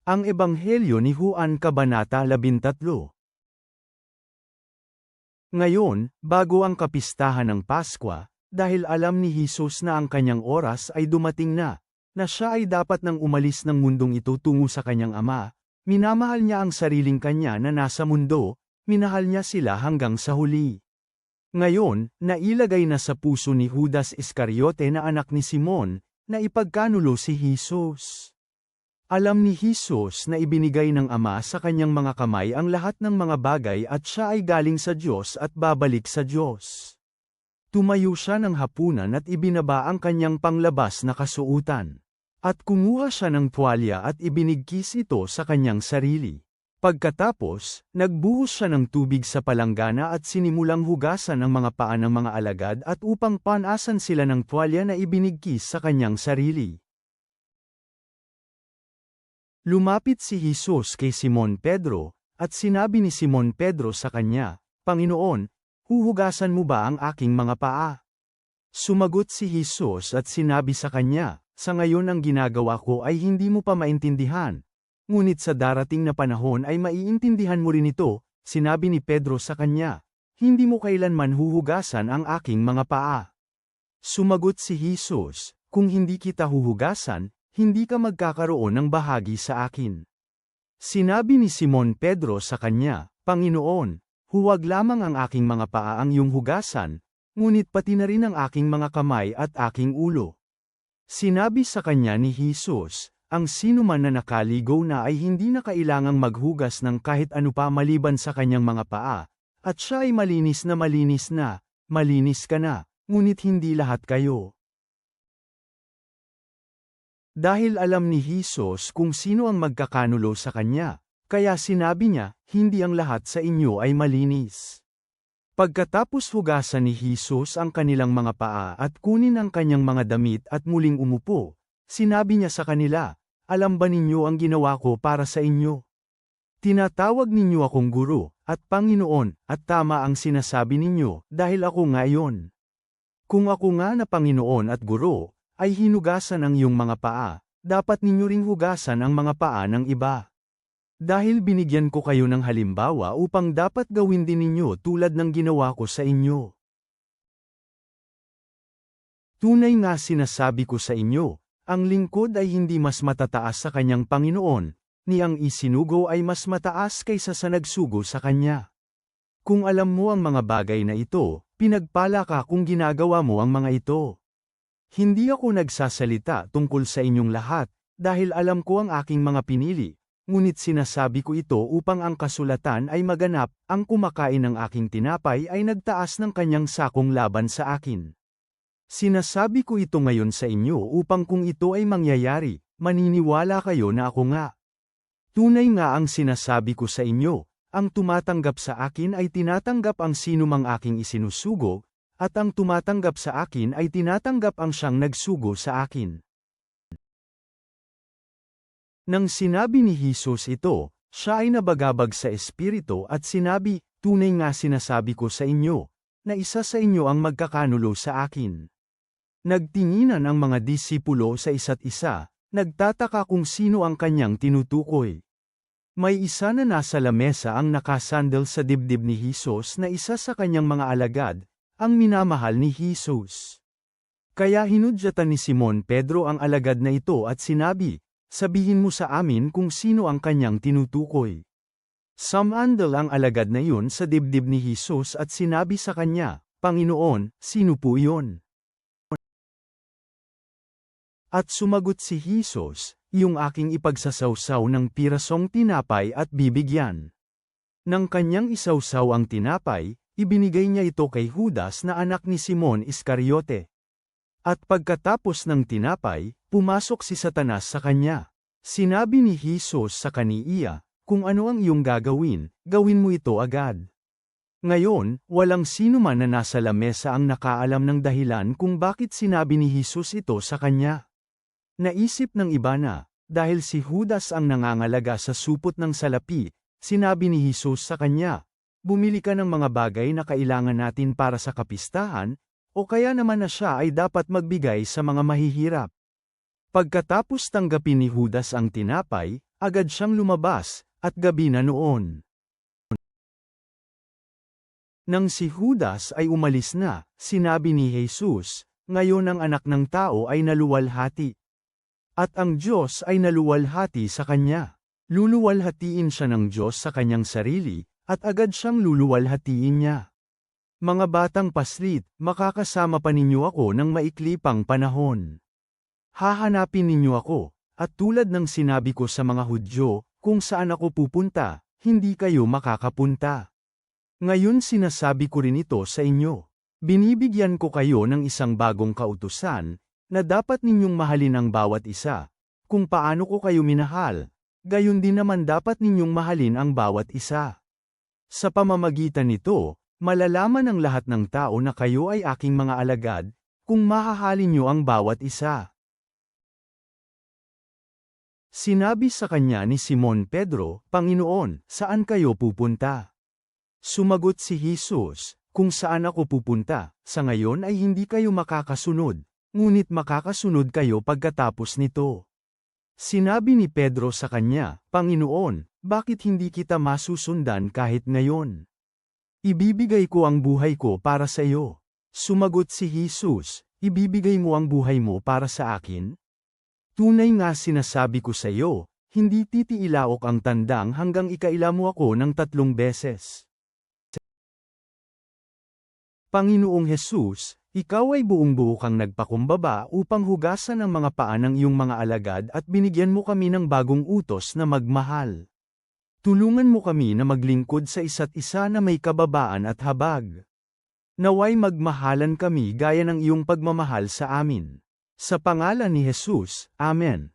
Ang Ebanghelyo ni Juan Kabanata 13. Ngayon, bago ang kapistahan ng Paskwa, dahil alam ni Jesus na ang kanyang oras ay dumating na siya ay dapat nang umalis ng mundong ito tungo sa kanyang Ama, minamahal niya ang sariling kanya na nasa mundo, minahal niya sila hanggang sa huli. Ngayon, nailagay na sa puso ni Judas Iscariote na anak ni Simon, na ipagkanulo si Jesus. Alam ni Jesus na ibinigay ng Ama sa kanyang mga kamay ang lahat ng mga bagay at siya ay galing sa Diyos at babalik sa Diyos. Tumayo siya ng hapunan at ibinaba ang kanyang panglabas na kasuutan. At kumuha siya ng tuwalya at ibinigkis ito sa kanyang sarili. Pagkatapos, nagbuhos siya ng tubig sa palanggana at sinimulang hugasan ang mga paa ng mga alagad at upang panasan sila ng tuwalya na ibinigkis sa kanyang sarili. Lumapit si Jesus kay Simon Pedro, at sinabi ni Simon Pedro sa kanya, "Panginoon, huhugasan mo ba ang aking mga paa?" Sumagot si Jesus at sinabi sa kanya, "Sa ngayon ang ginagawa ko ay hindi mo pa maintindihan. Ngunit sa darating na panahon ay maiintindihan mo rin ito." Sinabi ni Pedro sa kanya, "Hindi mo kailanman huhugasan ang aking mga paa." Sumagot si Jesus, "Kung hindi kita huhugasan, hindi ka magkakaroon ng bahagi sa akin." Sinabi ni Simon Pedro sa kanya, "Panginoon, huwag lamang ang aking mga paa ang iyong hugasan, ngunit pati na rin ang aking mga kamay at aking ulo." Sinabi sa kanya ni Jesus, "Ang sinuman na nakaligo na ay hindi na kailangang maghugas ng kahit ano pa maliban sa kanyang mga paa, at siya ay malinis na, malinis ka na, ngunit hindi lahat kayo." Dahil alam ni Jesus kung sino ang magkakanulo sa kanya, kaya sinabi niya, "Hindi ang lahat sa inyo ay malinis." Pagkatapos hugasan ni Jesus ang kanilang mga paa at kunin ang kanyang mga damit at muling umupo, sinabi niya sa kanila, "Alam ba ninyo ang ginawa ko para sa inyo? Tinatawag ninyo akong Guro, at Panginoon, at tama ang sinasabi ninyo, dahil ako nga iyon. Kung ako nga na Panginoon at Guro, ay hinugasan ang iyong mga paa, dapat ninyo ring hugasan ang mga paa ng iba. Dahil binigyan ko kayo ng halimbawa upang dapat gawin din ninyo tulad ng ginawa ko sa inyo. Tunay nga sinasabi ko sa inyo, ang lingkod ay hindi mas matataas sa kanyang Panginoon, ni ang isinugo ay mas mataas kaysa sa nagsugo sa kanya. Kung alam mo ang mga bagay na ito, pinagpala ka kung ginagawa mo ang mga ito. Hindi ako nagsasalita tungkol sa inyong lahat, dahil alam ko ang aking mga pinili, ngunit sinasabi ko ito upang ang kasulatan ay maganap, ang kumakain ng aking tinapay ay nagtaas ng kanyang sakong laban sa akin. Sinasabi ko ito ngayon sa inyo upang kung ito ay mangyayari, maniniwala kayo na ako nga. Tunay nga ang sinasabi ko sa inyo, ang tumatanggap sa akin ay tinatanggap ang sinumang aking isinusugo, at ang tumatanggap sa akin ay tinatanggap ang siyang nagsugo sa akin. Nang sinabi ni Jesus ito, siya ay nabagabag sa espiritu at sinabi, "Tunay nga sinasabi ko sa inyo, na isa sa inyo ang magkakanulo sa akin." Nagtinginan ang mga disipulo sa isa't isa, nagtataka kung sino ang kanyang tinutukoy. May isa na nasa lamesa ang nakasandal sa dibdib ni Jesus na isa sa kanyang mga alagad, ang minamahal ni Jesus. Kaya hinudyatan ni Simon Pedro ang alagad na ito at sinabi, "Sabihin mo sa amin kung sino ang kanyang tinutukoy." Sumandal ang alagad na iyon sa dibdib ni Jesus at sinabi sa kanya, "Panginoon, sino po iyon?" At sumagot si Jesus, "Yung aking ipagsasawsaw ng pirasong tinapay at bibigyan." Nang kanyang isawsaw ang tinapay, ibinigay niya ito kay Judas na anak ni Simon Iscariote. At pagkatapos ng tinapay, pumasok si Satanas sa kanya. Sinabi ni Jesus sa kaniya, "Kung ano ang iyong gagawin, gawin mo ito agad." Ngayon, walang sino man na nasa lamesa ang nakaalam ng dahilan kung bakit sinabi ni Jesus ito sa kanya. Naisip ng iba na, dahil si Judas ang nangangalaga sa supot ng salapi, sinabi ni Jesus sa kanya, "Bumili ka ng mga bagay na kailangan natin para sa kapistahan, o kaya naman na siya ay dapat magbigay sa mga mahihirap." Pagkatapos tanggapin ni Judas ang tinapay, agad siyang lumabas, at gabi na noon. Nang si Judas ay umalis na, sinabi ni Jesus, ngayon ang anak ng tao ay naluwalhati. At ang Diyos ay naluwalhati sa kanya. Luluwalhatiin siya ng Diyos sa kanyang sarili, at agad siyang luluwalhatiin niya. Mga batang paslit, makakasama pa ninyo ako ng maikli pang panahon. Hahanapin ninyo ako, at tulad ng sinabi ko sa mga Hudyo, kung saan ako pupunta, hindi kayo makakapunta. Ngayon sinasabi ko rin ito sa inyo. Binibigyan ko kayo ng isang bagong kautusan, na dapat ninyong mahalin ang bawat isa. Kung paano ko kayo minahal, gayon din naman dapat ninyong mahalin ang bawat isa. Sa pamamagitan nito, malalaman ng lahat ng tao na kayo ay aking mga alagad, kung mahahalin niyo ang bawat isa. Sinabi sa kanya ni Simon Pedro, Panginoon, saan kayo pupunta? Sumagot si Jesus, kung saan ako pupunta, sa ngayon ay hindi kayo makakasunod, ngunit makakasunod kayo pagkatapos nito. Sinabi ni Pedro sa kanya, Panginoon, bakit hindi kita masusundan kahit ngayon? Ibibigay ko ang buhay ko para sa iyo. Sumagot si Jesus, ibibigay mo ang buhay mo para sa akin? Tunay nga sinasabi ko sa iyo, hindi titiilaok ang tandang hanggang ikaila mo ako ng 3 beses. Panginoong Hesus, ikaw ay buong-buo kang nagpakumbaba upang hugasan ang mga paa ng iyong mga alagad at binigyan mo kami ng bagong utos na magmahal. Tulungan mo kami na maglingkod sa isa't isa na may kababaan at habag. Naway magmahalan kami gaya ng iyong pagmamahal sa amin. Sa pangalan ni Jesus, Amen.